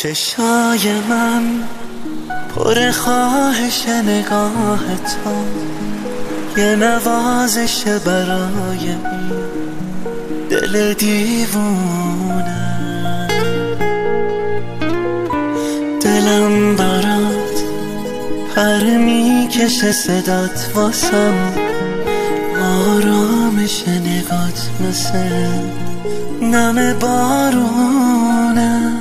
چشای من پر خواهش نگاه تو، یه نوازش برای این دل دیوونه. دلم برات پر میکشه، صدات واسم آرامش نگات مثل نم بارونه.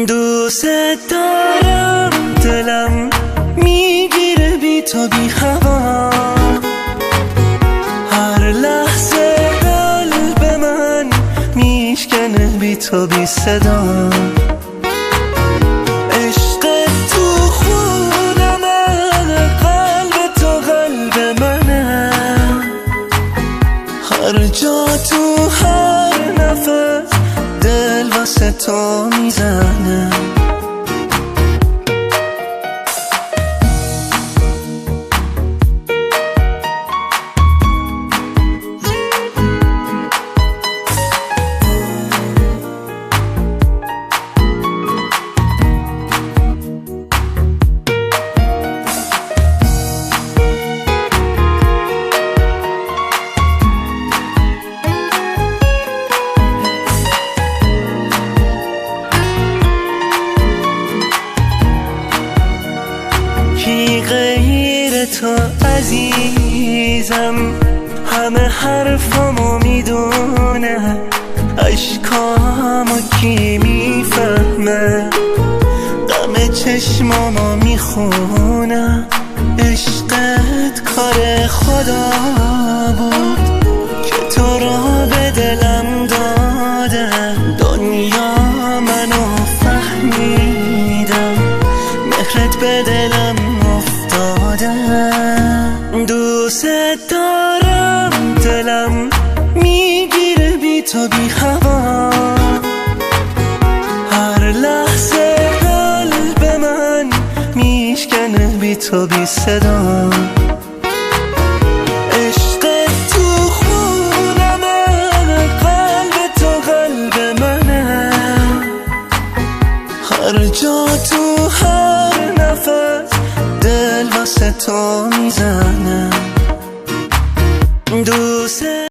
دوست دارم، دلم میگیره بی تو بی هوا، هر لحظه قلب من میشکنه بی تو بی صدا. عشق تو خونمه، قلب تو قلب منه، هر جا تو هر نفس دل واسه تو میزنه. کی غیر تو عزیزم، همه حرفامو میدونه، اشکامو کی میفهمه، غم چشمامو میخونه. عشقت کار خدا بود که تو رو به دلم داده، دنیا منو فهمیدم، مهرت به دلم افتاده. دوست دارم، دلم میگیره بی تو بی هوا، هر لحظه قلب من میشکنه بی تو بی صدا. عشق تو خونمه، قلب تو قلب منه، هر جا تو هر نفس دل واسه تو میزنه.